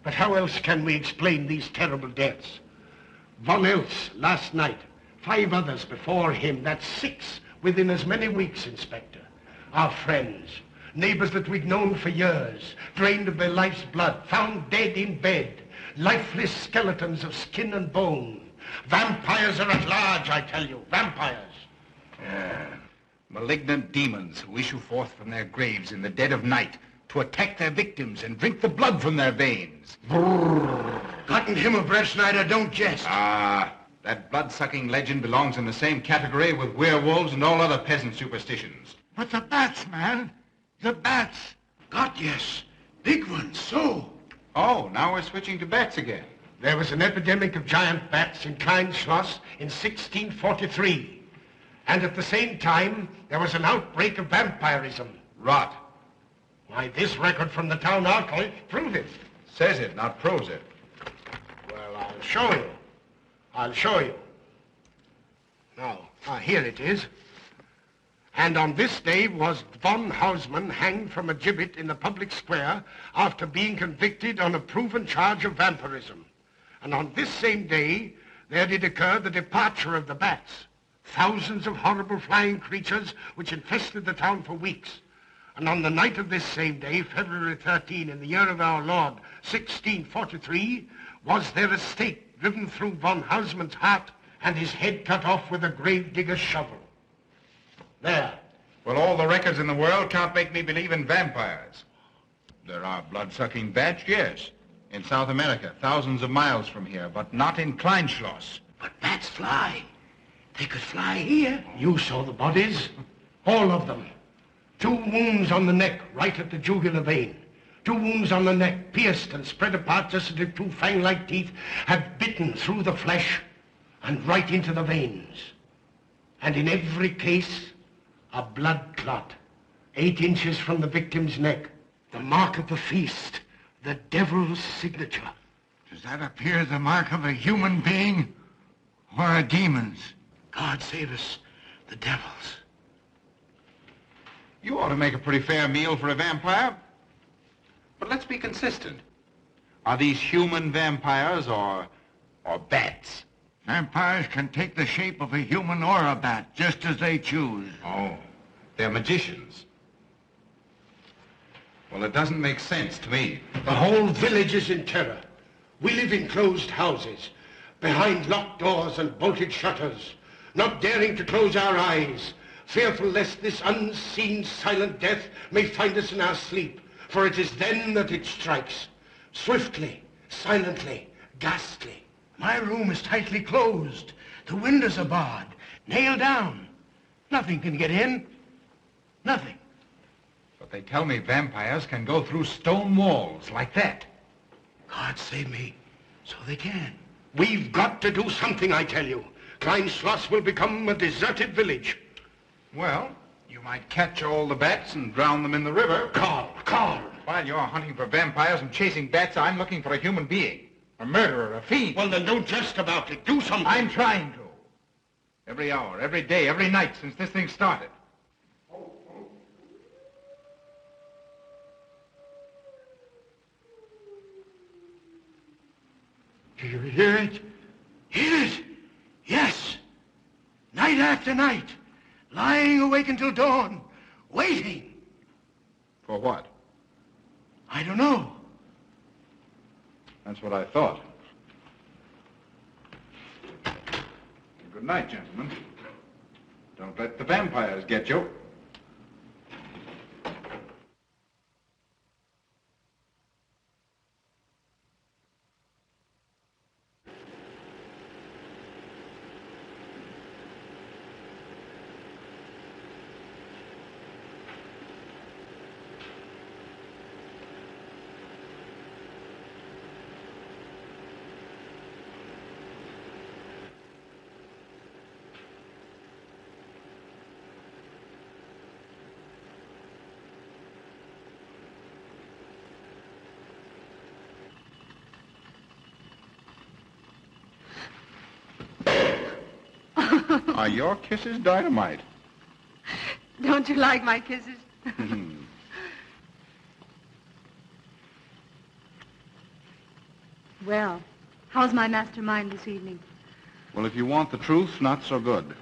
But how else can we explain these terrible deaths? Von Else last night, 5 others before him. That's 6 within as many weeks, Inspector. Our friends, neighbors that we'd known for years, drained of their life's blood, found dead in bed, lifeless skeletons of skin and bone. Vampires are at large, I tell you, vampires. Malignant demons who issue forth from their graves in the dead of night to attack their victims and drink the blood from their veins. Gotten him of Brettschneider, don't jest. That blood-sucking legend belongs in the same category with werewolves and all other peasant superstitions. But the bats, man. The bats. God, yes. Big ones, so. Oh, now we're switching to bats again. There was an epidemic of giant bats in Kleinschloss in 1643. And at the same time, there was an outbreak of vampirism. Rot. Why, this record from the town archive proves it. Says it, not proves it. Well, I'll show you. I'll show you. Now, here it is. And on this day was von Hausmann hanged from a gibbet in the public square after being convicted on a proven charge of vampirism. And on this same day, there did occur the departure of the bats. Thousands of horrible flying creatures which infested the town for weeks. And on the night of this same day, February 13, in the year of our Lord, 1643, was there a stake driven through von Hausmann's heart and his head cut off with a grave digger's shovel. There. Well, all the records in the world can't make me believe in vampires. There are blood-sucking bats, yes. In South America, thousands of miles from here, but not in Kleinschloss. But bats fly. They could fly here. You saw the bodies. All of them. 2 wounds on the neck, right at the jugular vein. 2 wounds on the neck, pierced and spread apart just as if 2 fang-like teeth had bitten through the flesh and right into the veins. And in every case, a blood clot, 8 inches from the victim's neck. The mark of the feast, the devil's signature. Does that appear the mark of a human being or a demon's? God save us, the devil's. You ought to make a pretty fair meal for a vampire. But let's be consistent. Are these human vampires or bats? Vampires can take the shape of a human or a bat, just as they choose. Oh, they're magicians. Well, it doesn't make sense to me. The whole village is in terror. We live in closed houses, behind locked doors and bolted shutters, not daring to close our eyes, fearful lest this unseen silent death may find us in our sleep, for it is then that it strikes, swiftly, silently, ghastly. My room is tightly closed. The windows are barred, nailed down. Nothing can get in. Nothing. But they tell me vampires can go through stone walls like that. God save me, so they can. We've got to do something, I tell you. Kleinschloss will become a deserted village. Well, you might catch all the bats and drown them in the river. Karl! While you're hunting for vampires and chasing bats, I'm looking for a human being. A murderer, a fiend. Well, then don't jest about it. Do something. I'm trying to. Every hour, every day, every night since this thing started. Do you hear it? Hear it? Yes. Night after night. Lying awake until dawn. Waiting. For what? I don't know. That's what I thought. Good night, gentlemen. Don't let the vampires get you. Are your kisses dynamite? Don't you like my kisses? Well, how's my mastermind this evening? Well, if you want the truth, not so good.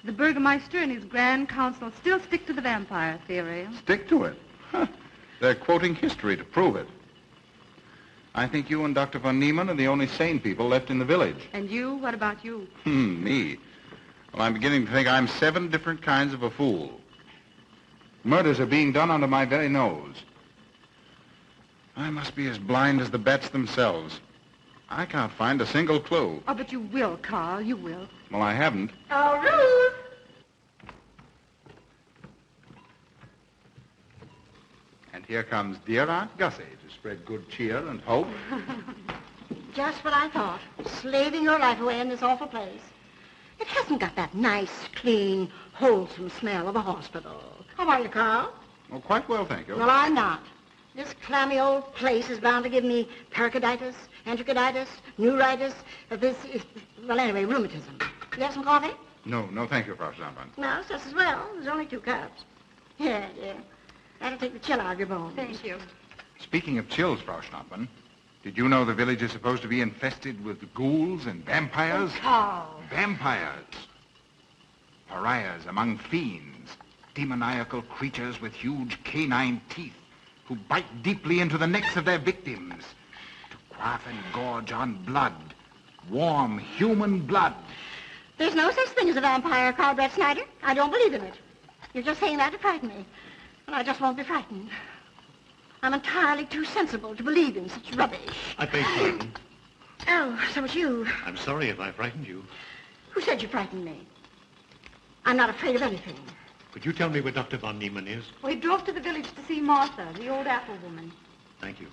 The Bürgermeister and his Grand Council still stick to the vampire theory. Stick to it? Huh. They're quoting history to prove it. I think you and Dr. von Niemann are the only sane people left in the village. And you? What about you? Me? Well, I'm beginning to think I'm 7 different kinds of a fool. Murders are being done under my very nose. I must be as blind as the bats themselves. I can't find a single clue. Oh, but you will, Carl. You will. Well, I haven't. Oh, Ruth! And here comes dear Aunt Gussie to spread good cheer and hope. Just what I thought. Slaving your life away in this awful place. It hasn't got that nice, clean, wholesome smell of a hospital. How are you, Carl? Oh, quite well, thank you. Well, I'm not. This clammy old place is bound to give me pericarditis, enteriditis, neuritis, well, anyway, rheumatism. You have some coffee? No, thank you, Frau Schnappmann. No, just as well. There's only 2 cups. Here, dear. That'll take the chill out of your bones. Thank you. Speaking of chills, Frau Schnappmann, did you know the village is supposed to be infested with ghouls and vampires? Oh, Carl. Vampires. Pariahs among fiends. Demoniacal creatures with huge canine teeth who bite deeply into the necks of their victims to quaff and gorge on blood. Warm human blood. There's no such thing as a vampire, Karl Brettschneider. I don't believe in it. You're just saying that to frighten me. And I just won't be frightened. I'm entirely too sensible to believe in such rubbish. I beg pardon. Oh, so it's you. I'm sorry if I frightened you. Who said you frightened me? I'm not afraid of anything. Could you tell me where Dr. von Niemann is? We drove to the village to see Martha, the old apple woman. Thank you.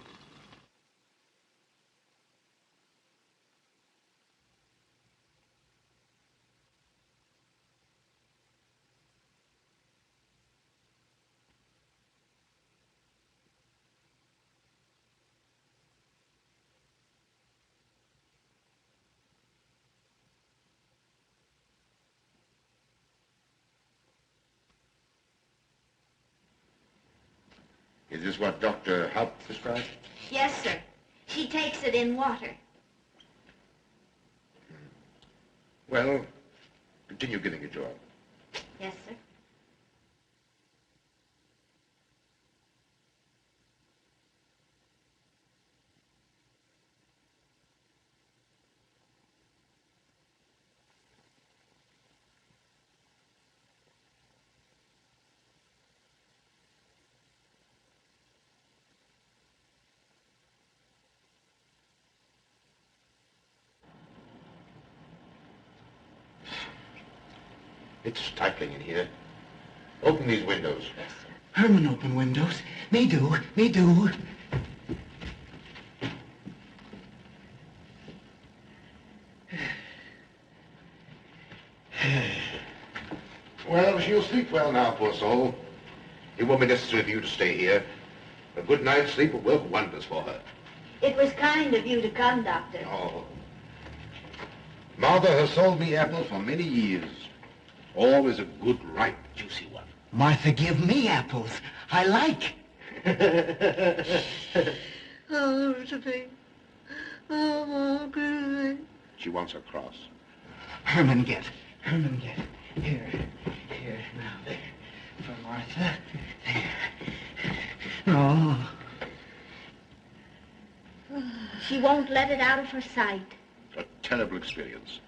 Is this what Dr. Haupt prescribed? Yes, sir. She takes it in water. Well, continue giving it to her. Yes, sir. It's stifling in here. Open these windows. Yes, sir. Herman open windows. Me do. Well, she'll sleep well now, poor soul. It won't be necessary for you to stay here. A good night's sleep will work wonders for her. It was kind of you to come, Doctor. Oh. Mother has sold me apples for many years. Always a good, ripe, juicy one. Martha, give me apples. I like. Oh, Josephine. Oh, good. She wants her cross. Herman get. Here. Now, there. For Martha. There. Oh. She won't let it out of her sight. A terrible experience.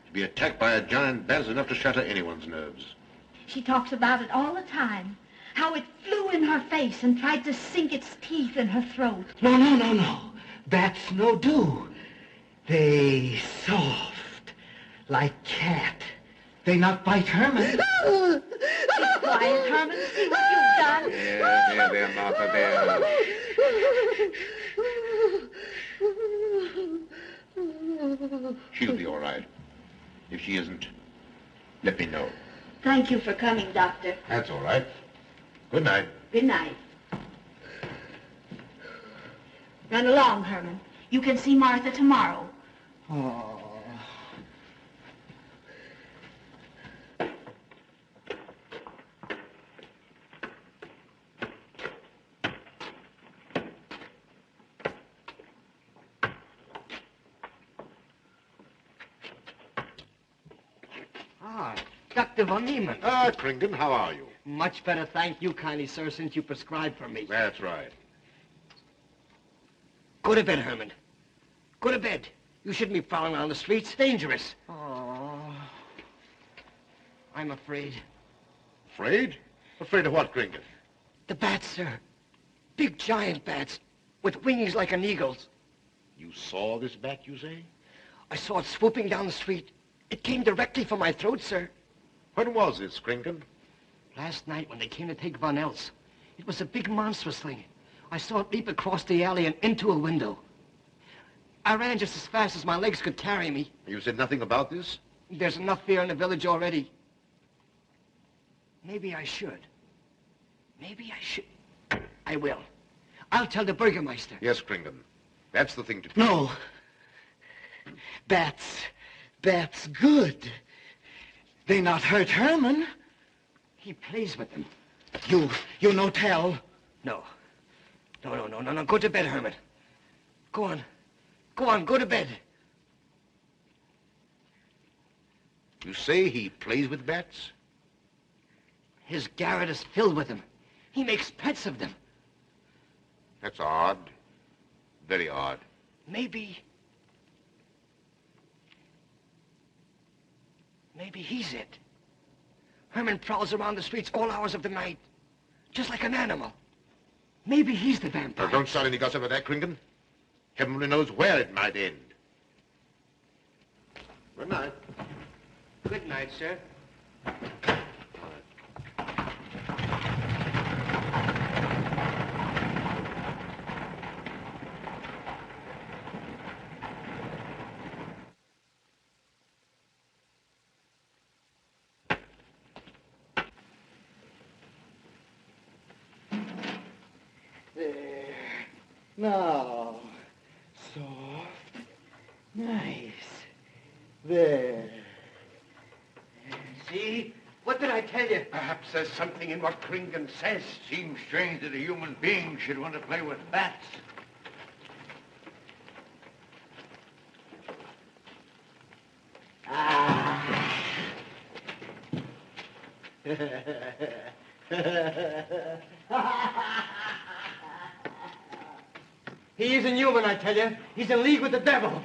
To be attacked by a giant bat is enough to shatter anyone's nerves. She talks about it all the time. How it flew in her face and tried to sink its teeth in her throat. No. Bats no do. They soft, like cat. They not bite Herman. Be quiet, Herman. See what you've done. There, Martha, there. She'll be all right. If she isn't, let me know. Thank you for coming, Doctor. That's all right. Good night. Good night. Run along, Herman. You can see Martha tomorrow. Oh. Dr. von Niemann. Ah, Kringen, how are you? Much better, thank you kindly, sir, since you prescribed for me. That's right. Go to bed, Herman. Go to bed. You shouldn't be prowling around the streets. Dangerous. Oh. I'm afraid. Afraid? Afraid of what, Kringen? The bats, sir. Big giant bats with wings like an eagle's. You saw this bat, you say? I saw it swooping down the street. It came directly for my throat, sir. When was this, Kringen? Last night when they came to take Von Else. It was a big monstrous thing. I saw it leap across the alley and into a window. I ran just as fast as my legs could carry me. You said nothing about this? There's enough fear in the village already. Maybe I should. Maybe I should. I will. I'll tell the Bürgermeister. Yes, Kringen. That's the thing to do. No. Bats. Bats good. They not hurt Herman. He plays with them. You no tell. No. No. Go to bed, Herman. Go on. Go to bed. You say he plays with bats? His garret is filled with them. He makes pets of them. That's odd. Very odd. Maybe he's it. Herman prowls around the streets all hours of the night, just like an animal. Maybe he's the vampire. Now, don't start any gossip about that, Kringen. Heaven only knows where it might end. Good night. Good night, sir. There. Now. Soft. Nice. There. See? What did I tell you? Perhaps there's something in what Kringen says. Seems strange that a human being should want to play with bats. He isn't human, I tell you. He's in league with the devil.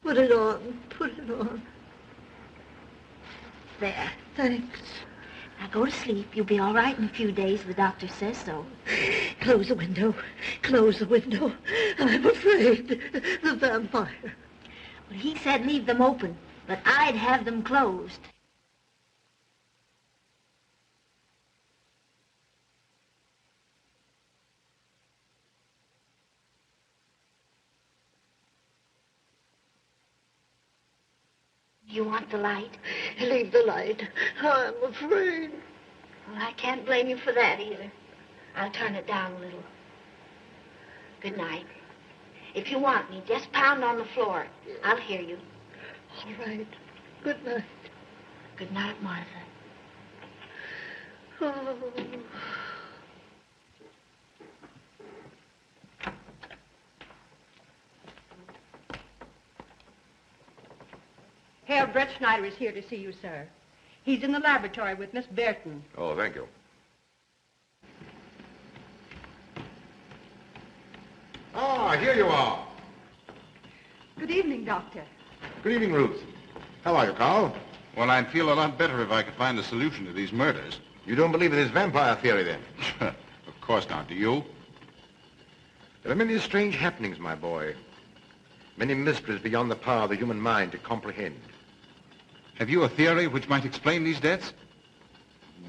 Put it on. Put it on. There. Thanks. Now go to sleep. You'll be all right in a few days. The doctor says so. Close the window. Close the window. I'm afraid. The vampire. Well, he said leave them open, but I'd have them closed. You want the light? Leave the light. I'm afraid. Well, I can't blame you for that either. I'll turn it down a little. Good night. If you want me, just pound on the floor. I'll hear you. All right. Good night. Good night, Martha. Oh. Herr Brettschneider is here to see you, sir. He's in the laboratory with Miss Bertin. Oh, thank you. Ah, here you are. Good evening, Doctor. Good evening, Ruth. How are you, Carl? Well, I'd feel a lot better if I could find a solution to these murders. You don't believe in this vampire theory, then? Of course not. Do you? There are many strange happenings, my boy. Many mysteries beyond the power of the human mind to comprehend. Have you a theory which might explain these deaths?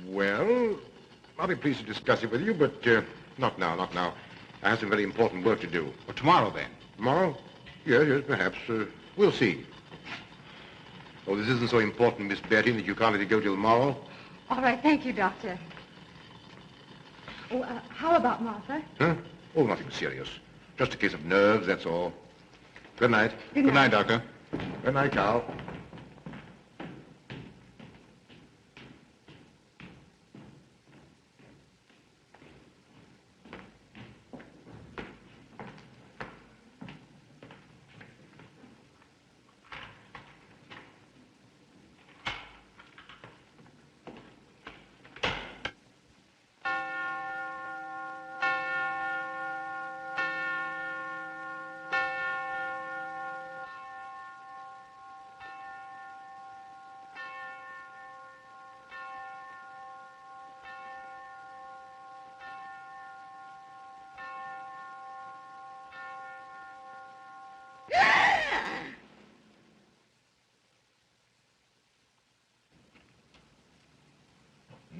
Well, I'll be pleased to discuss it with you, but not now, not now. I have some very important work to do. Well, tomorrow, then. Tomorrow? Yes, perhaps. We'll see. Oh, this isn't so important, Miss Bertin, that you can't let it go till tomorrow. All right, thank you, Doctor. Oh, how about Martha? Huh? Oh, nothing serious. Just a case of nerves, that's all. Good night. Good Good night, Doctor. Good night, Carl.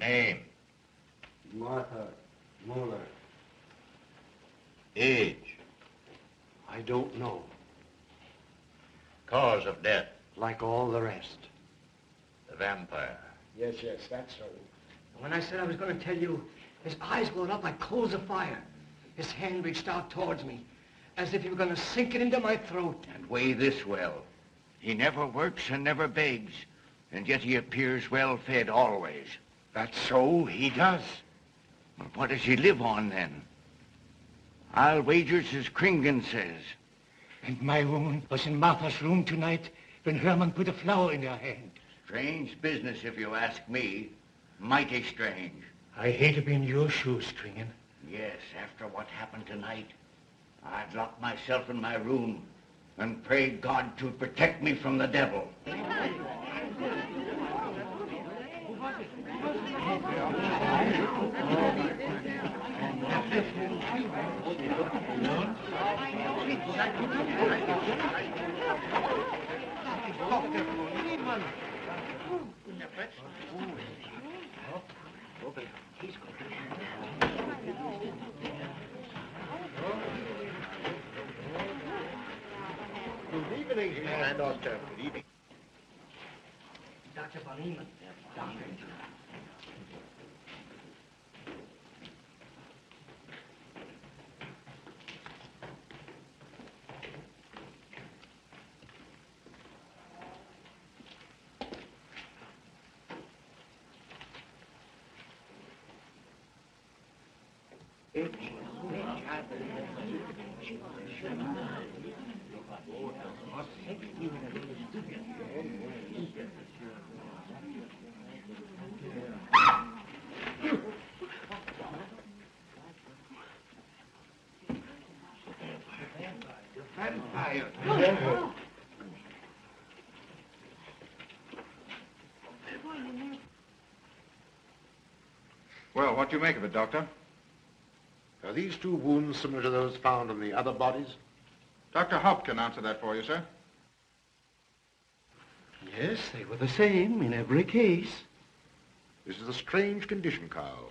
Name? Martha Mueller. Age? I don't know. Cause of death? Like all the rest. The vampire. Yes, that's so. When I said I was going to tell you, his eyes glowed up like coals of fire. His hand reached out towards me, as if he were going to sink it into my throat. And weigh this well. He never works and never begs, and yet he appears well-fed always. That's so, he does. Well, what does he live on, then? I'll wager it's as Kringen says. And my woman was in Martha's room tonight when Herman put a flower in her hand. Strange business, if you ask me. Mighty strange. I hate to be in your shoes, Kringen. Yes, after what happened tonight, I'd lock myself in my room and pray God to protect me from the devil. Good evening, and Doctor. Good evening. Dr. von Niemann. Doctor. Well, what do you make of it, Doctor? Are these two wounds similar to those found on the other bodies? Dr. Haupt can answer that for you, sir. Yes, they were the same in every case. This is a strange condition, Karl.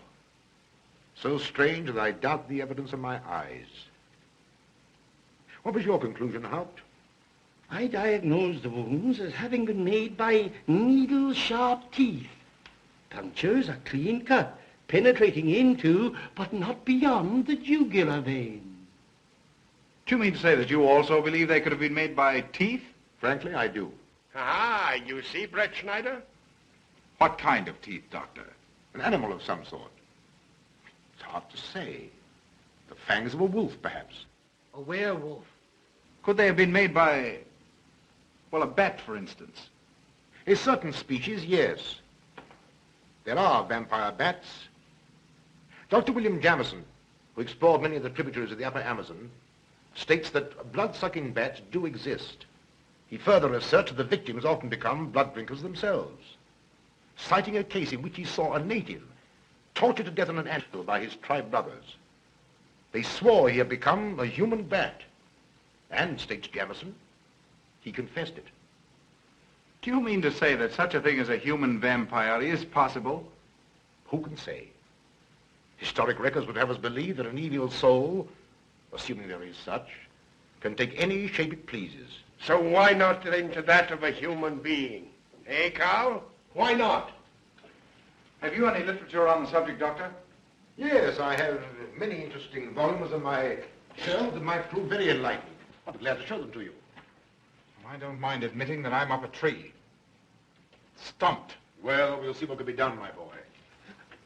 So strange that I doubt the evidence of my eyes. What was your conclusion, Haupt? I diagnosed the wounds as having been made by needle-sharp teeth. Punctures are clean cut, penetrating into, but not beyond, the jugular vein. Do you mean to say that you also believe they could have been made by teeth? Frankly, I do. Ah, you see, Brettschneider? What kind of teeth, Doctor? An animal of some sort. It's hard to say. The fangs of a wolf, perhaps. A werewolf. Could they have been made by, well, a bat, for instance? A certain species, yes. There are vampire bats. Dr. William Jamison, who explored many of the tributaries of the upper Amazon, states that blood-sucking bats do exist. He further asserts that the victims often become blood drinkers themselves, citing a case in which he saw a native tortured to death in an anthill by his tribe brothers. They swore he had become a human bat, and, states Jamison, he confessed it. Do you mean to say that such a thing as a human vampire is possible? Who can say? Historic records would have us believe that an evil soul, assuming there is such, can take any shape it pleases. So why not into that of a human being? Eh, Karl? Why not? Have you any literature on the subject, Doctor? Yes, I have many interesting volumes on my shelf that might prove very enlightening. I'll be glad to show them to you. I don't mind admitting that I'm up a tree. Stumped. Well, we'll see what can be done, my boy.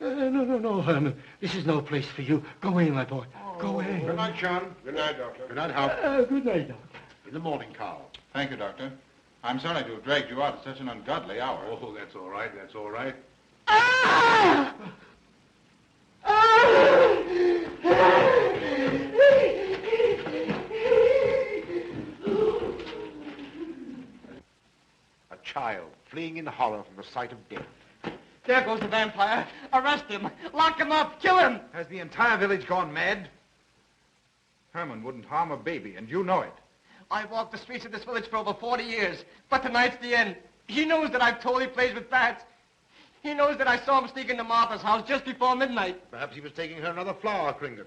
No, Herman. This is no place for you. Go away, my boy. Go away. Good night, John. Good night, Doctor. Good night, Haupt. Good night, Doctor. In the morning, Karl. Thank you, Doctor. I'm sorry to have dragged you out at such an ungodly hour. Oh, that's all right. That's all right. Ah! A child fleeing in horror from the sight of death. There goes the vampire. Arrest him. Lock him up. Kill him. Has the entire village gone mad? Herman wouldn't harm a baby, and you know it. I've walked the streets of this village for over 40 years, but tonight's the end. He knows that I've told he plays with bats. He knows that I saw him sneak into Martha's house just before midnight. Perhaps he was taking her another flower, Kringen.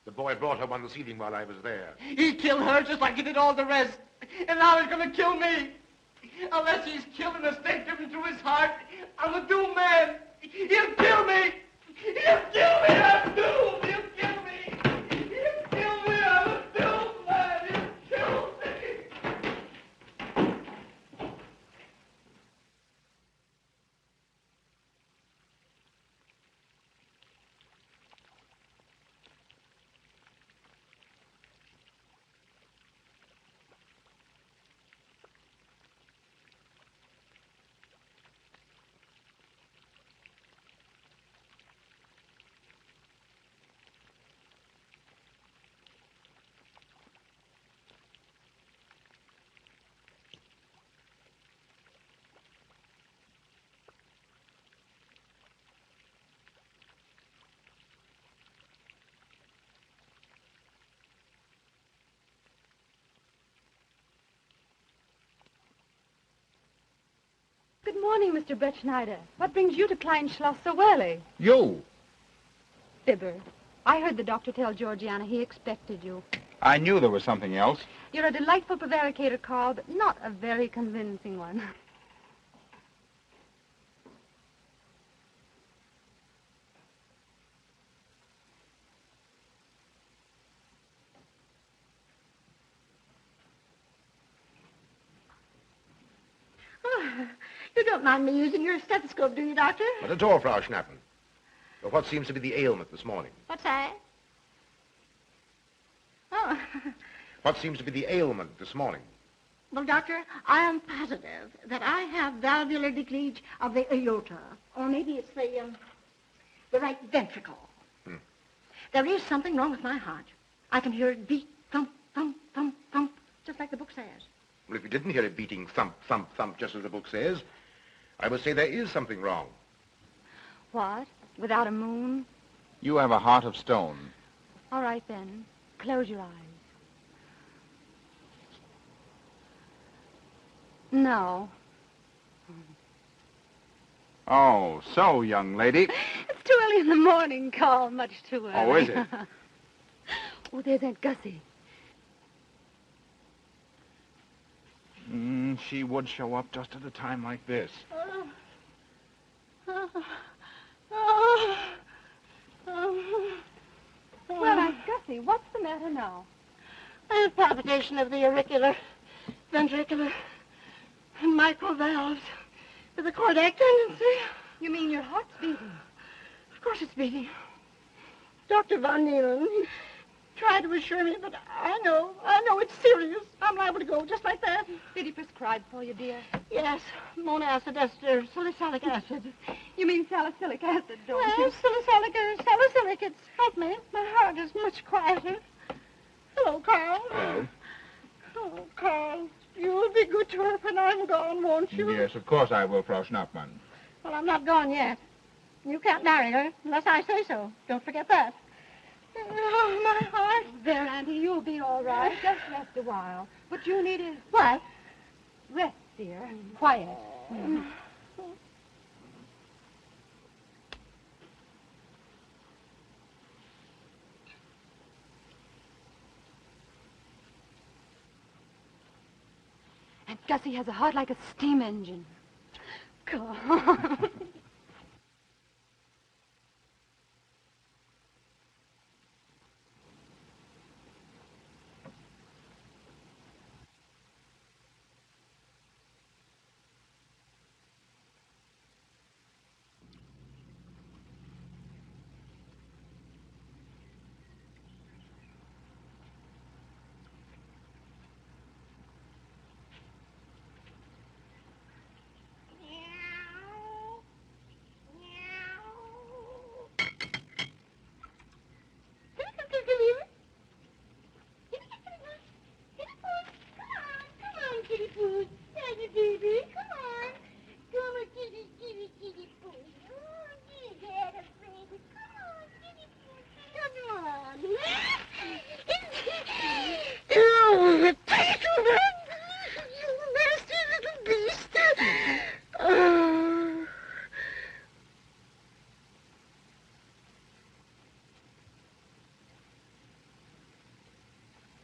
The boy brought her one this evening while I was there. He killed her just like he did all the rest. And now he's going to kill me. Unless he's killed in a stake driven through his heart, I'm a doomed man. He'll kill me. He'll kill me. I'm doomed. He'll kill me. He'll kill me. I'm a doomed man. He'll kill me. Good morning, Mr. Brettschneider. What brings you to Kleinschloss so early? You. Fibber, I heard the doctor tell Georgiana he expected you. I knew there was something else. You're a delightful prevaricator, Carl, but not a very convincing one. Oh, you don't mind me using your stethoscope, do you, Doctor? Not at all, Frau Schnappmann. But what seems to be the ailment this morning? What's that? Oh. What seems to be the ailment this morning? Well, Doctor, I am positive that I have valvular leakage of the aorta. Or maybe it's the right ventricle. There is something wrong with my heart. I can hear it beat, thump, thump, thump, thump, just like the book says. Well, if you didn't hear it beating thump, thump, thump, just as the book says, I would say there is something wrong. What? Without a moon? You have a heart of stone. All right, then. Close your eyes. No. Oh, so, young lady. It's too early in the morning, Carl. Much too early. Oh, is it? Oh, there's Aunt Gussie. She would show up just at a time like this. Well, Aunt Gussie, what's the matter now? I have palpitation of the auricular, ventricular, and microvalves with a cardiac tendency. You mean your heart's beating? Of course it's beating. Dr. von Niemann tried to assure me, but I know it's serious. I'm liable to go just like that. Did he prescribe for you, dear? Yes, monacid ester, salicylic acid. You mean salicylic acid, don't you? Yes, salicylic. It's helped me. My heart is much quieter. Hello, Carl. Hello. Oh, Carl, you'll be good to her when I'm gone, won't you? Yes, of course I will, Frau Schnappmann. Well, I'm not gone yet. You can't marry her unless I say so. Don't forget that. Oh, my heart. There, Auntie, you'll be all right. Just rest a while. What you need is... What? Rest, dear. Quiet. And Gussie has a heart like a steam engine. Go.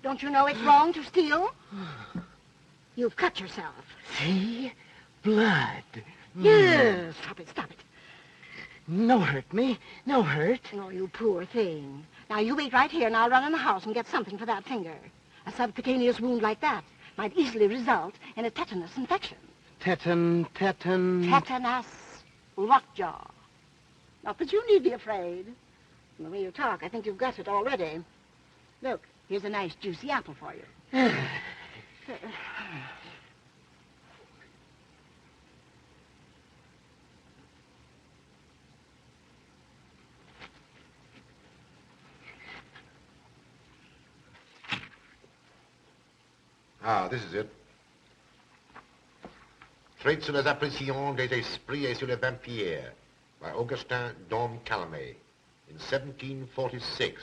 Don't you know it's wrong to steal? You've cut yourself. See? Blood. Yes. Stop it. No hurt me. No hurt. Oh, you poor thing. Now, you wait right here, and I'll run in the house and get something for that finger. A subcutaneous wound like that might easily result in a tetanus infection. Tetanus. Lockjaw. Not that you need be afraid. From the way you talk, I think you've got it already. Look, here's a nice juicy apple for you. Ah, this is it. Traits sur les apparitions des esprits et sur les vampires by Augustin Dom Calame in 1746.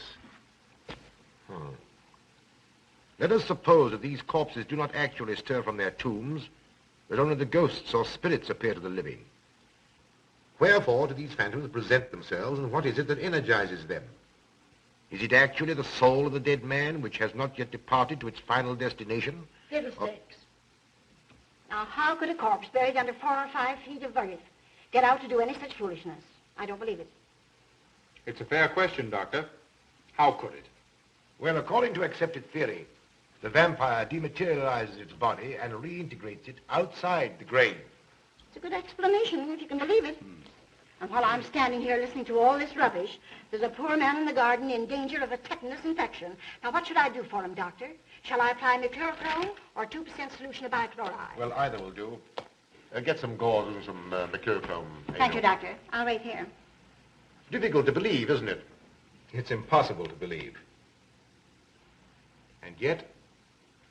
Let us suppose that these corpses do not actually stir from their tombs, but only the ghosts or spirits appear to the living. Wherefore do these phantoms present themselves, and what is it that energizes them? Is it actually the soul of the dead man which has not yet departed to its final destination? Fiddlesticks. Now, how could a corpse buried under 4 or 5 feet of earth get out to do any such foolishness? I don't believe it. It's a fair question, Doctor. How could it? Well, according to accepted theory, the vampire dematerializes its body and reintegrates it outside the grave. It's a good explanation, if you can believe it. And while I'm standing here listening to all this rubbish, there's a poor man in the garden in danger of a tetanus infection. Now, what should I do for him, Doctor? Shall I apply mercurochrome or 2% solution of bichloride? Well, either will do. Get some gauze and some mercurochrome. Thank you, Doctor. I'll wait here. Difficult to believe, isn't it? It's impossible to believe. And yet,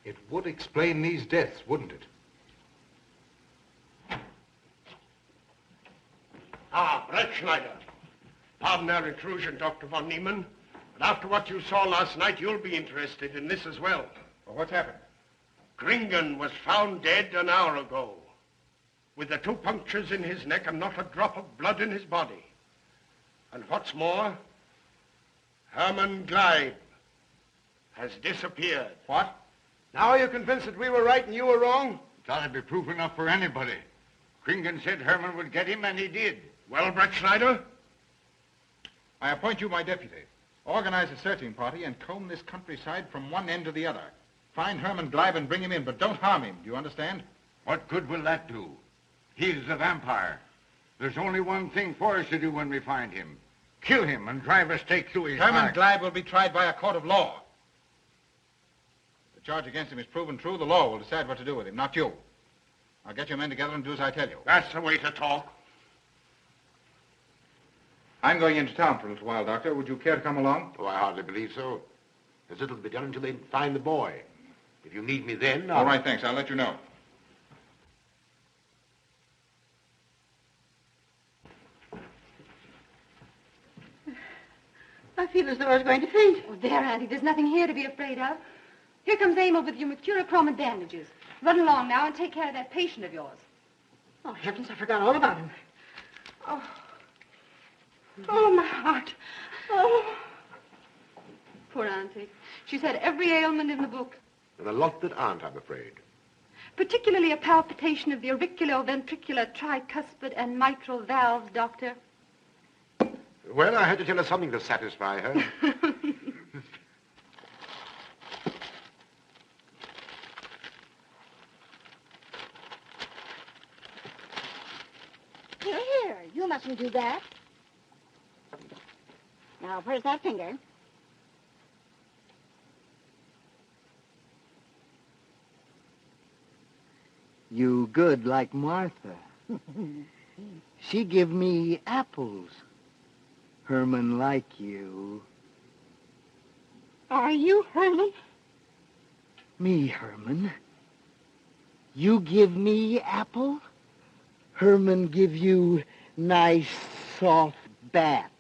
it would explain these deaths, wouldn't it? Ah, Brettschneider. Pardon our intrusion, Dr. von Niemann, but after what you saw last night, you'll be interested in this as well. Well, what's happened? Kringen was found dead an hour ago, with the 2 punctures in his neck and not a drop of blood in his body. And what's more, Herman Gleib has disappeared. What? Now are you convinced that we were right and you were wrong? That'd be proof enough for anybody. Kringen said Herman would get him, and he did. Well, Brettschneider? I appoint you my deputy. Organize a searching party and comb this countryside from one end to the other. Find Herman Gleib and bring him in, but don't harm him. Do you understand? What good will that do? He's a vampire. There's only one thing for us to do when we find him. Kill him and drive a stake through his Herman heart. Gleib will be tried by a court of law. If the charge against him is proven true, the law will decide what to do with him, not you. Now get your men together and do as I tell you. That's the way to talk. I'm going into town for a little while, Doctor. Would you care to come along? Oh, I hardly believe so. There's little to be done until they find the boy. If you need me then, All right, thanks. I'll let you know. I feel as though I was going to faint. Oh, there, Auntie. There's nothing here to be afraid of. Here comes Emil with your mercurochrome and bandages. Run along now and take care of that patient of yours. Oh, heavens, I forgot all about him. Oh, my heart. Oh. Poor Auntie. She's had every ailment in the book. and a lot that aren't, I'm afraid. Particularly a palpitation of the auriculoventricular, tricuspid, and mitral valves, Doctor. Well, I had to tell her something to satisfy her. Here, you mustn't do that. Now, where's that finger? You good like Martha. She give me apples. Herman like you. Are you Herman? Me, Herman. You give me apple? Herman give you nice, soft bat.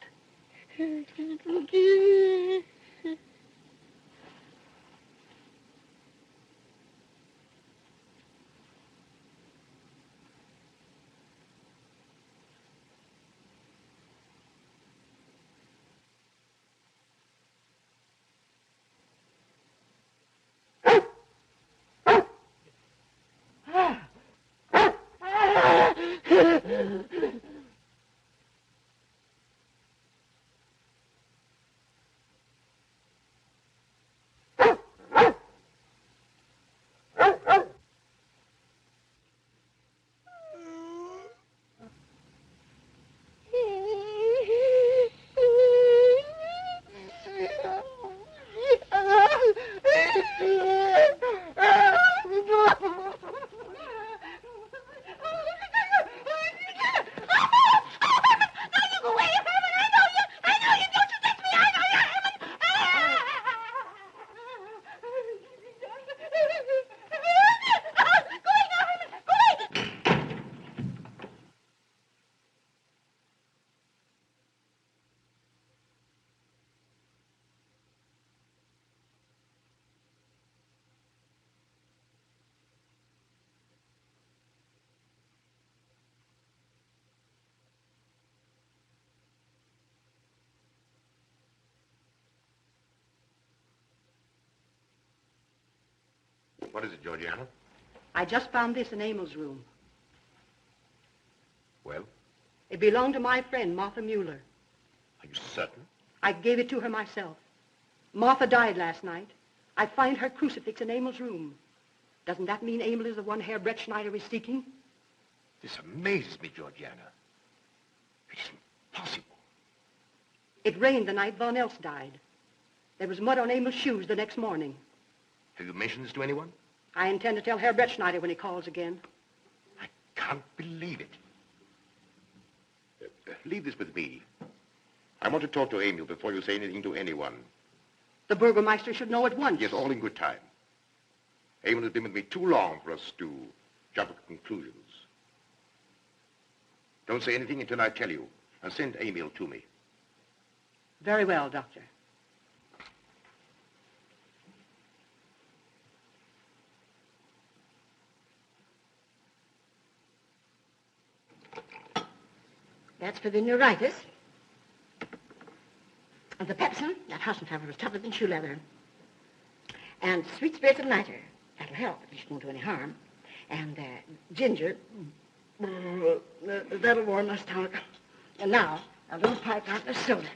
What is it, Georgiana? I just found this in Emil's room. Well? It belonged to my friend, Martha Mueller. Are you certain? I gave it to her myself. Martha died last night. I find her crucifix in Emil's room. Doesn't that mean Emil is the one Herr Brettschneider is seeking? This amazes me, Georgiana. It isn't possible. It rained the night Von Elst died. There was mud on Emil's shoes the next morning. Have you mentioned this to anyone? I intend to tell Herr Brettschneider when he calls again. I can't believe it. Leave this with me. I want to talk to Emil before you say anything to anyone. The Bürgermeister should know at once. Yes, all in good time. Emil has been with me too long for us to jump at conclusions. Don't say anything until I tell you, and send Emil to me. Very well, Doctor. That's for the neuritis. And the pepsin, that Hassenpfeffer was tougher than shoe leather. And sweet spirits of nitre, that'll help, at least won't do any harm. And ginger, that'll warm my stomach. And now, a little pipe out of soda.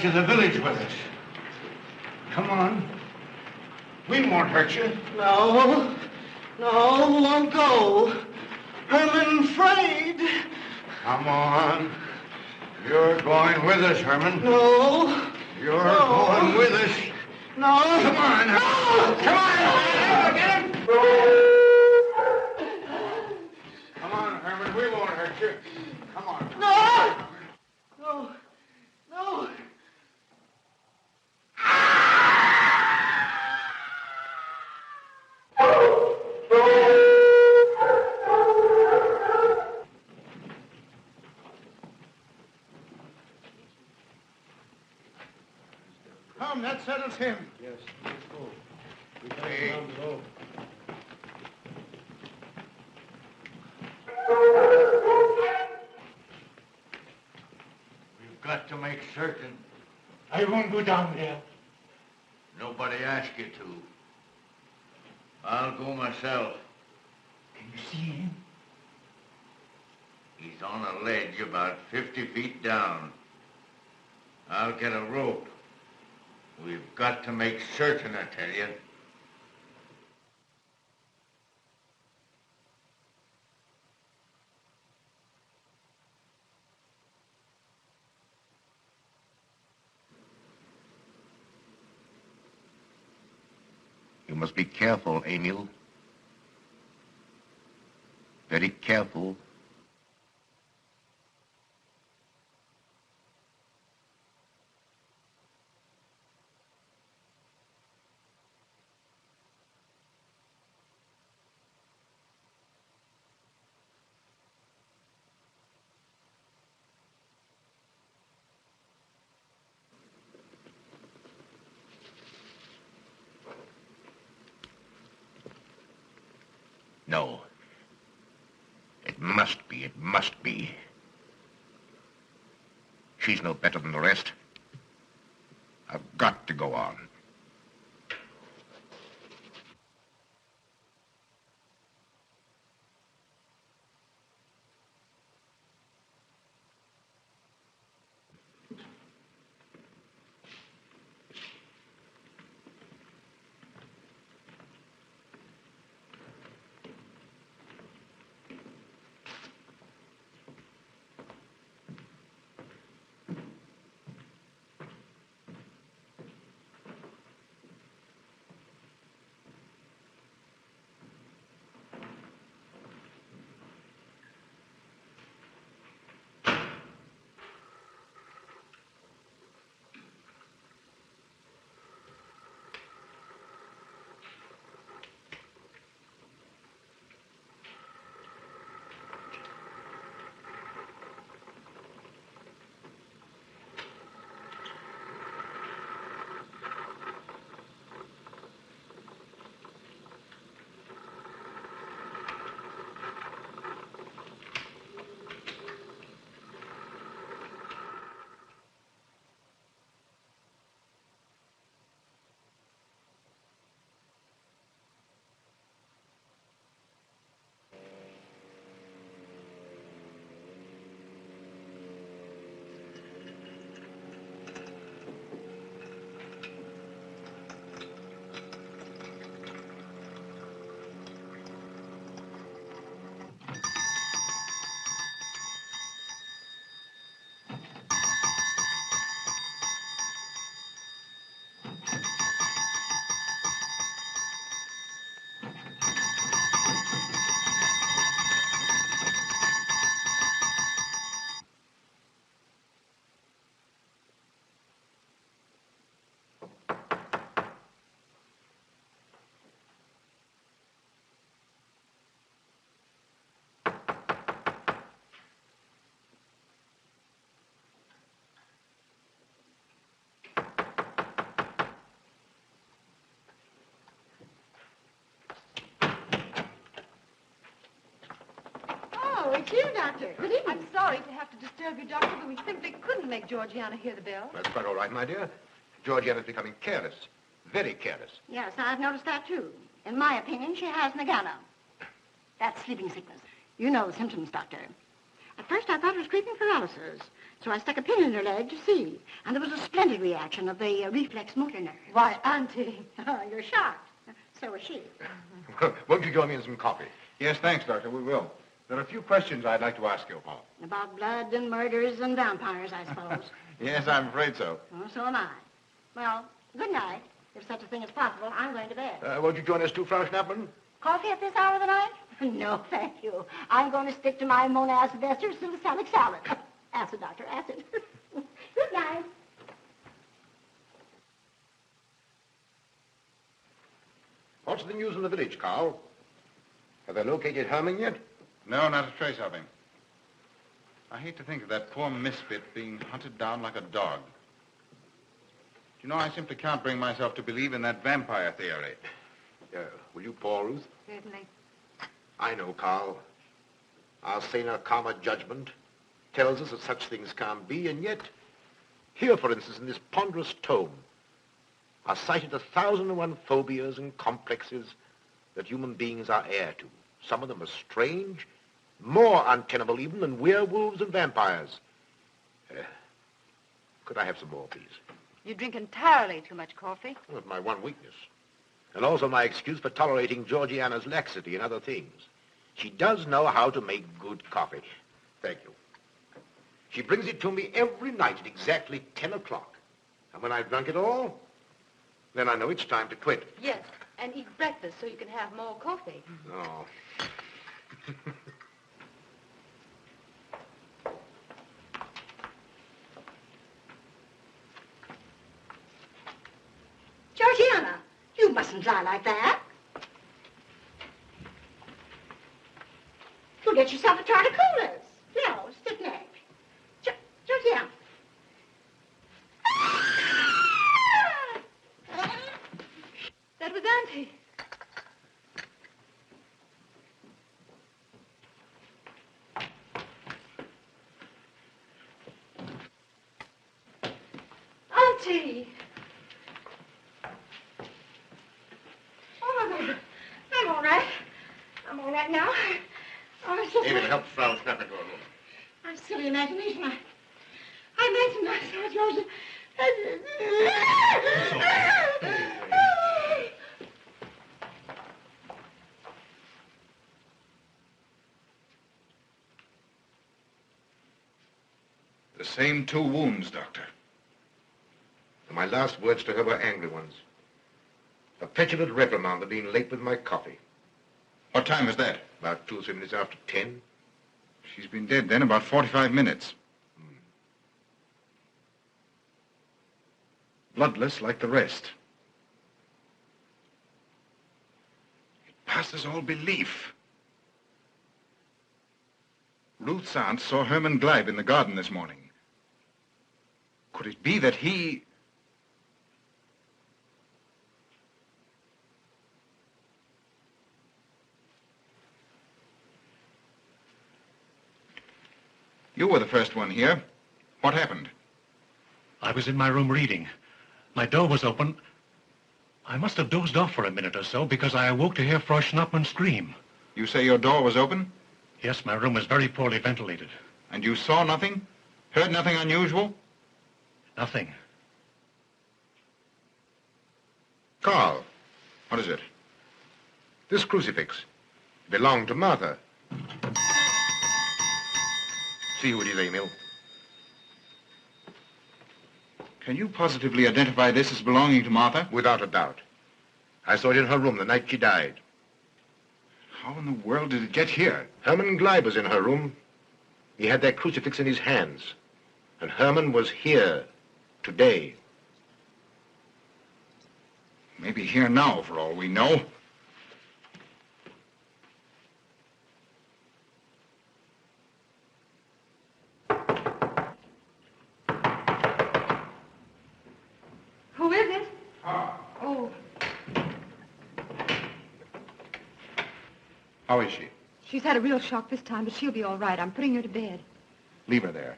To the village with us. Come on. We won't hurt you. No, won't go. Herman afraid. Come on. You're going with us, Herman. No. You're going with us. No. Come on. No. Come on. Get him. Come on, Herman. We won't hurt you. Come on. No. Come, that settles him. Yes, let's go. We got him down below. We've got to make certain. I won't go down there. Nobody asked you to. I'll go myself. Can you see him? He's on a ledge about 50 feet down. I'll get a rope. We've got to make certain, I tell you. must be careful, Emil. Very careful. No. It must be. It must be. She's no better than the rest. I've got to go on. Oh, it's you, Doctor. Good evening. I'm sorry to have to disturb you, Doctor, but we simply couldn't make Georgiana hear the bell. That's quite all right, my dear. Georgiana's becoming careless. Very careless. Yes, I've noticed that, too. In my opinion, she has nagana. That's sleeping sickness. You know the symptoms, Doctor. At first, I thought it was creeping paralysis, so I stuck a pin in her leg to see. And there was a splendid reaction of the reflex motor nerve. Why, Auntie. Oh, you're shocked. So was she. Won't you join me in some coffee? Yes, thanks, Doctor. We will. There are a few questions I'd like to ask you about. About blood and murders and vampires, I suppose. Yes, I'm afraid so. Oh, so am I. Well, good night. If such a thing is possible, I'm going to bed. Won't you join us too, Frau Schnappmann? Coffee at this hour of the night? No, thank you. I'm going to stick to my monastic salicylic salad. Acid, Doctor, acid. Good night. What's the news in the village, Carl? Have they located Herman yet? No, not a trace of him. I hate to think of that poor misfit being hunted down like a dog. Do you know, I simply can't bring myself to believe in that vampire theory. Will you pour, Ruth? Certainly. I know, Carl. Our saner, calmer judgment tells us that such things can't be, and yet, here, for instance, in this ponderous tome, are cited 1,001 phobias and complexes that human beings are heir to. Some of them are strange, more untenable even than werewolves and vampires. Could I have some more, please? You drink entirely too much coffee. Well, it's my one weakness. And also my excuse for tolerating Georgiana's laxity and other things. She does know how to make good coffee. Thank you. She brings it to me every night at exactly 10 o'clock. And when I've drunk it all, then I know it's time to quit. Yes. And eat breakfast so you can have more coffee. No. Georgiana, you mustn't lie like that. You'll get yourself a jar of coolers. No, stiff neck. Georgiana. That was Auntie. Auntie! Oh, I'm all right. I'm all right now. Oh, it's just Emil, help Frau Schnappmann to her room. my silly imagination. I imagined myself, Georgia. The same 2 wounds, Doctor. And my last words to her were angry ones. A petulant reprimand for being late with my coffee. What time is that? About 2 or 3 minutes after 10. She's been dead then about 45 minutes. Bloodless like the rest. It passes all belief. Ruth's aunt saw Herman Gleib in the garden this morning. Could it be that he... You were the first one here. What happened? I was in my room reading. My door was open. I must have dozed off for a minute or so because I awoke to hear Frau Schnappmann scream. You say your door was open? Yes, my room was very poorly ventilated. And you saw nothing? Heard nothing unusual? Nothing. Carl. What is it? This crucifix belonged to Martha. See who it is, Emil. Can you positively identify this as belonging to Martha? Without a doubt. I saw it in her room the night she died. How in the world did it get here? Herman Gleib was in her room. He had that crucifix in his hands. And Herman was here today. Maybe here now, for all we know. Who is it? Oh, How is she? she's had a real shock this time, but she'll be all right. I'm putting her to bed. Leave her there.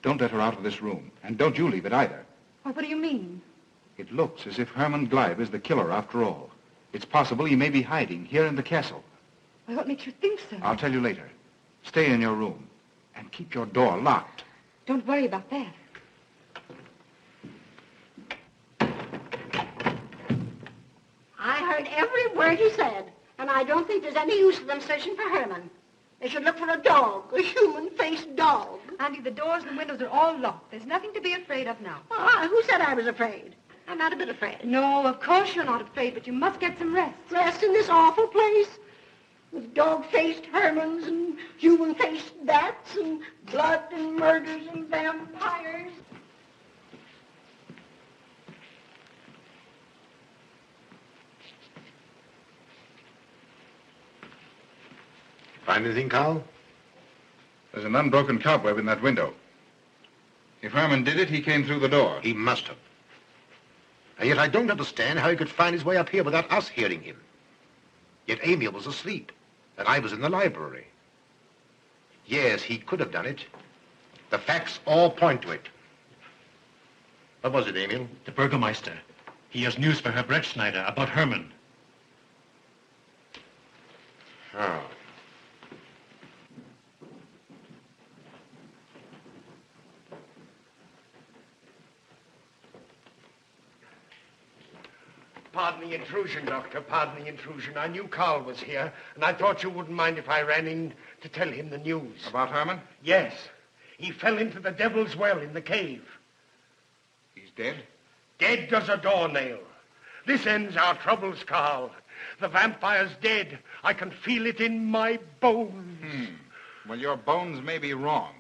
Don't let her out of this room. And don't you leave it either. Well, what do you mean? It looks as if Herman Gleib is the killer after all. It's possible he may be hiding here in the castle. Well, what makes you think so? I'll tell you later. Stay in your room and keep your door locked. Don't worry about that. I heard every word he said, and I don't think there's any use of them searching for Herman. They should look for a dog, a human-faced dog. Auntie, the doors and windows are all locked. There's nothing to be afraid of now. Who said I was afraid? I'm not a bit afraid. No, of course you're not afraid, but you must get some rest. Rest in this awful place? With dog-faced Hermans and human-faced bats and blood and murders and vampires. Find anything, Carl? There's an unbroken cobweb in that window. If Herman did it, he came through the door. He must have. And yet I don't understand how he could find his way up here without us hearing him. Yet Emil was asleep, and I was in the library. Yes, he could have done it. The facts all point to it. What was it, Emil? The Bürgermeister. He has news for Herr Brettschneider about Herman. Oh. Pardon the intrusion, Doctor. Pardon the intrusion. I knew Carl was here, and I thought you wouldn't mind if I ran in to tell him the news. About Herman? Yes. He fell into the Devil's Well in the cave. He's dead? Dead as a doornail. This ends our troubles, Karl. The vampire's dead. I can feel it in my bones. Well, your bones may be wrong.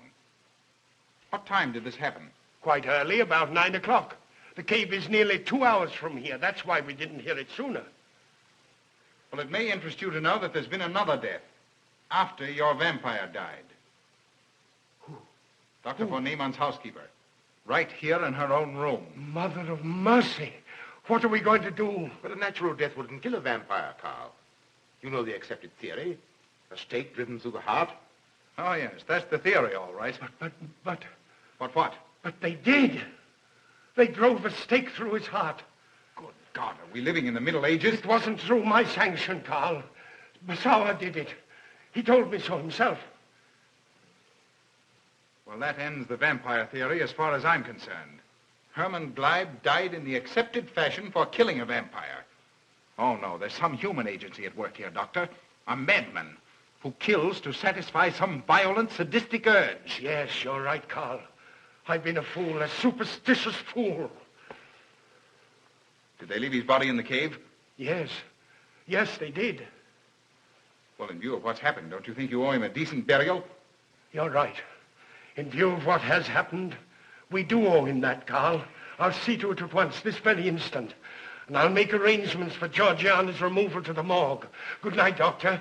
What time did this happen? Quite early, about 9 o'clock. The cave is nearly 2 hours from here. That's why we didn't hear it sooner. Well, it may interest you to know that there's been another death after your vampire died. Who? Dr. von Niemann's housekeeper. Right here in her own room. Mother of mercy. What are we going to do? But a natural death wouldn't kill a vampire, Karl. You know the accepted theory. A stake driven through the heart. Oh, yes, that's the theory, all right. But... What? But they did. They drove a stake through his heart. Good God, are we living in the Middle Ages? It wasn't through my sanction, Karl. Sauer did it. He told me so himself. Well, that ends the vampire theory as far as I'm concerned. Herman Gleib died in the accepted fashion for killing a vampire. Oh, no, there's some human agency at work here, Doctor. A madman who kills to satisfy some violent, sadistic urge. Yes, you're right, Karl. I've been a fool, a superstitious fool. Did they leave his body in the cave? Yes. Yes, they did. Well, in view of what's happened, don't you think you owe him a decent burial? You're right. In view of what has happened, we do owe him that, Karl. I'll see to it at once, this very instant. And I'll make arrangements for Georgiana's removal to the morgue. Good night, Doctor.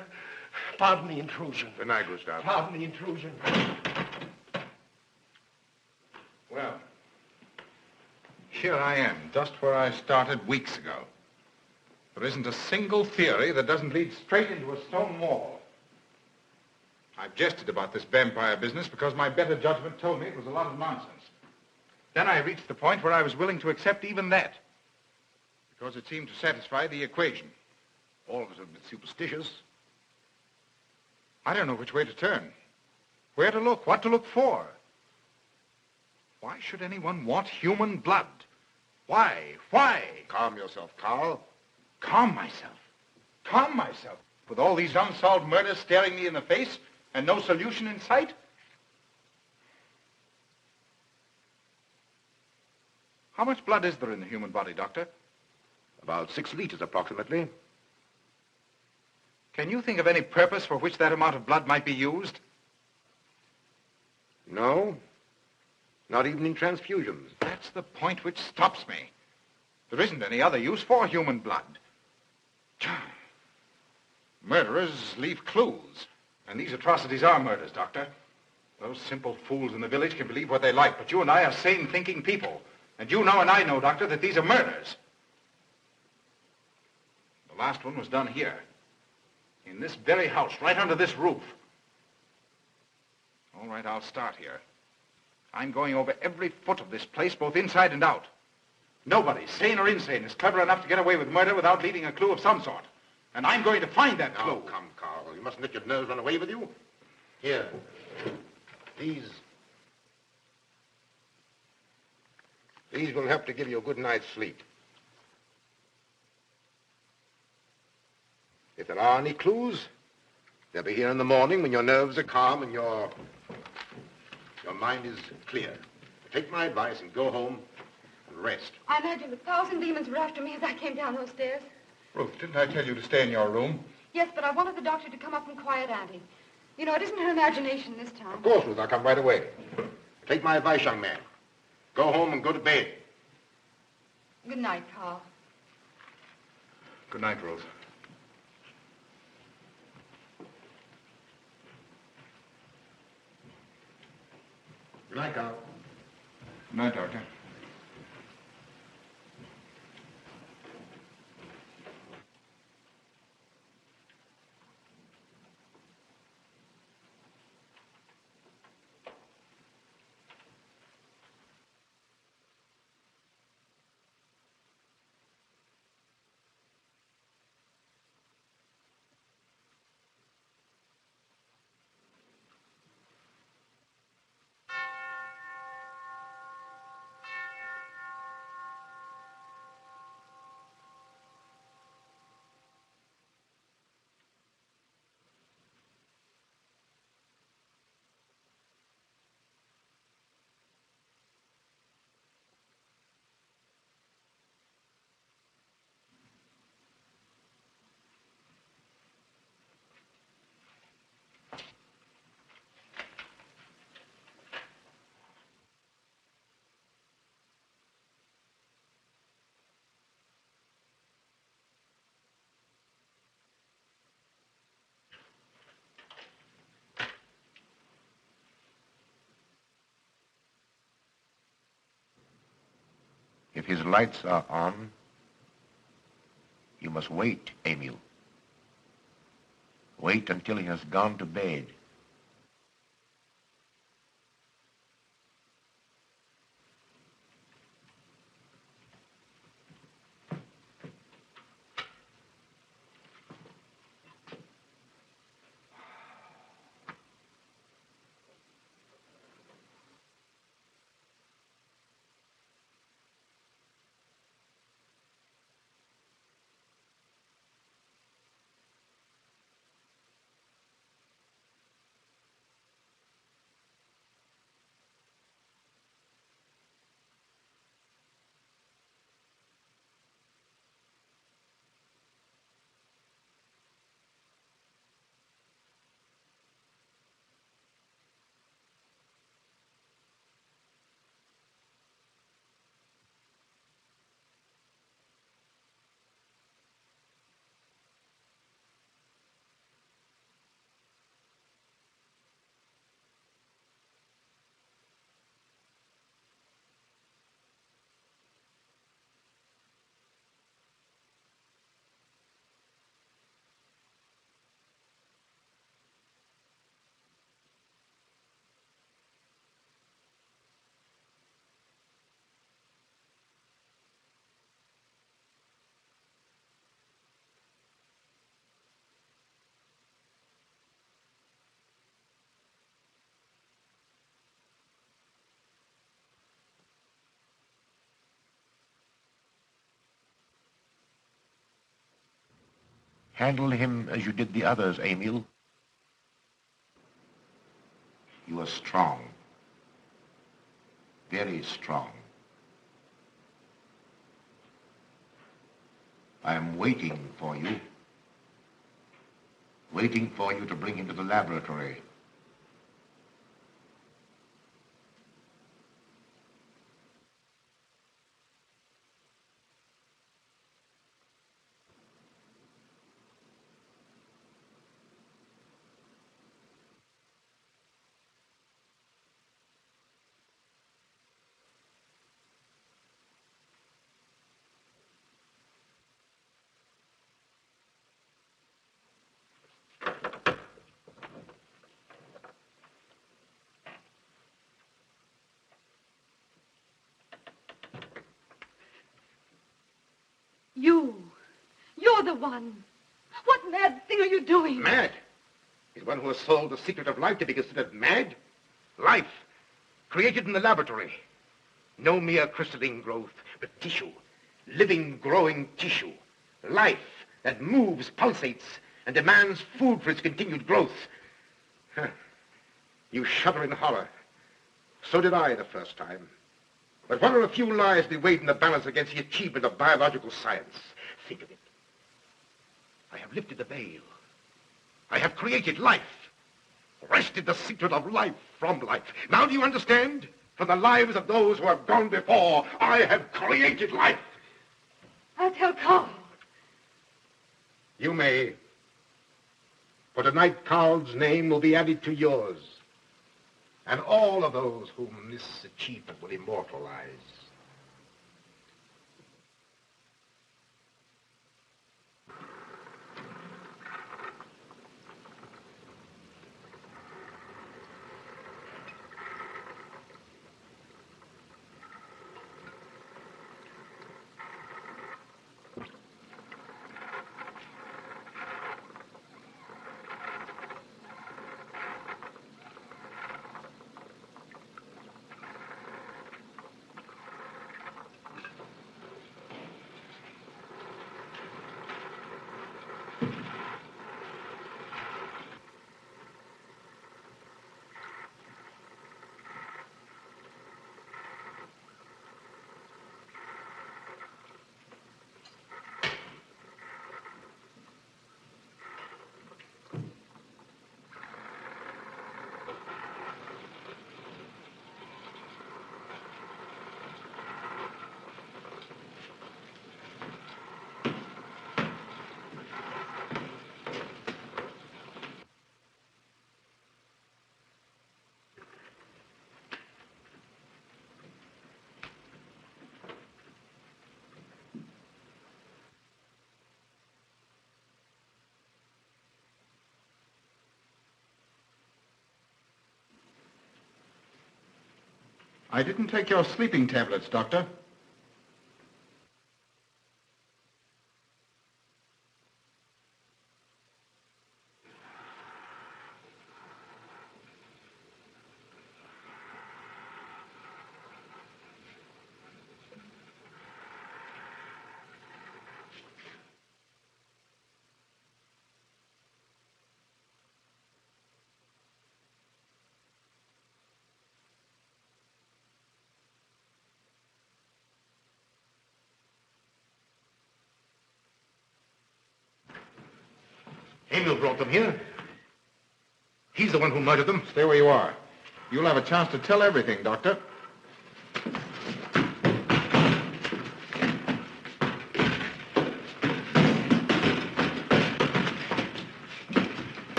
Pardon the intrusion. Good night, Gustave. Pardon the intrusion. Well, here I am, just where I started weeks ago. There isn't a single theory that doesn't lead straight into a stone wall. I've jested about this vampire business because my better judgment told me it was a lot of nonsense. Then I reached the point where I was willing to accept even that, because it seemed to satisfy the equation. All of us are a bit superstitious. I don't know which way to turn, where to look, what to look for. Why should anyone want human blood? Why? Calm yourself, Karl. Calm myself? Calm myself? With all these unsolved murders staring me in the face and no solution in sight? How much blood is there in the human body, Doctor? About 6 liters, approximately. Can you think of any purpose for which that amount of blood might be used? No. Not even in transfusions. That's the point which stops me. There isn't any other use for human blood. Murderers leave clues. And these atrocities are murders, Doctor. Those simple fools in the village can believe what they like, but you and I are sane, thinking people. And you know and I know, Doctor, that these are murders. The last one was done here. In this very house, right under this roof. All right, I'll start here. I'm going over every foot of this place, both inside and out. Nobody, sane or insane, is clever enough to get away with murder without leaving a clue of some sort. And I'm going to find that clue. Now, come, Karl. You mustn't let your nerves run away with you. Here. These will help to give you a good night's sleep. If there are any clues, they'll be here in the morning when your nerves are calm and your mind is clear. Take my advice and go home and rest. I imagine 1,000 demons were after me as I came down those stairs. Ruth, didn't I tell you to stay in your room? Yes, but I wanted the doctor to come up and quiet Auntie. You know, it isn't her imagination this time. Of course, Ruth, I'll come right away. Take my advice, young man. Go home and go to bed. Good night, Karl. Good night, Ruth. Good night, Karl. Good night, Doctor. his lights are on, you must wait, Emil. Wait until he has gone to bed. Handle him as you did the others, Emil. You are strong. Very strong. I am waiting for you. Waiting for you to bring him to the laboratory. You're the one. What mad thing are you doing? Mad? Is one who has solved the secret of life to be considered mad? Life, created in the laboratory. No mere crystalline growth, but tissue. Living, growing tissue. Life that moves, pulsates, and demands food for its continued growth. Huh. You shudder in horror. So did I the first time. But what are a few lives to be weighed in the balance against the achievement of biological science? Think of it. I have lifted the veil. I have created life. Wrested the secret of life from life. Now do you understand? From the lives of those who have gone before, I have created life. I'll tell Carl. You may. For tonight, Carl's name will be added to yours. And all of those whom this achievement will immortalize. I didn't take your sleeping tablets, Doctor. Emil brought them here. He's the one who murdered them. Stay where you are. You'll have a chance to tell everything, Doctor.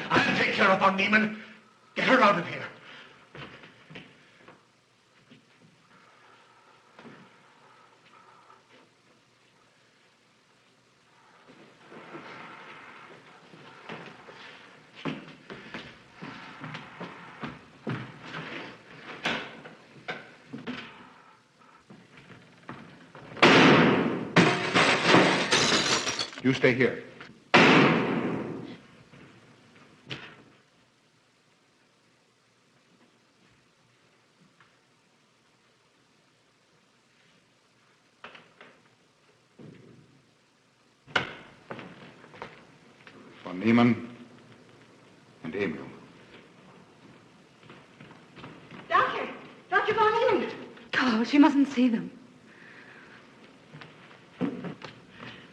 I'll take care of von Niemann. Get her out of here. You stay here. Von Niemann and Emil. Doctor! Dr. von Niemann! Oh, she mustn't see them.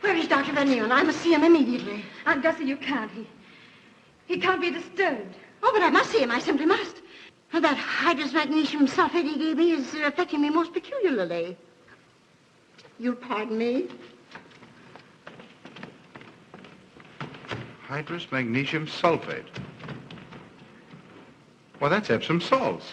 Where is Dr. von Niemann? I must see him immediately. Aunt Gussie, you can't. He can't be disturbed. Oh, but I must see him. I simply must. That hydrous magnesium sulfate he gave me is affecting me most peculiarly. You'll pardon me? Hydrous magnesium sulfate. Well, that's Epsom salts.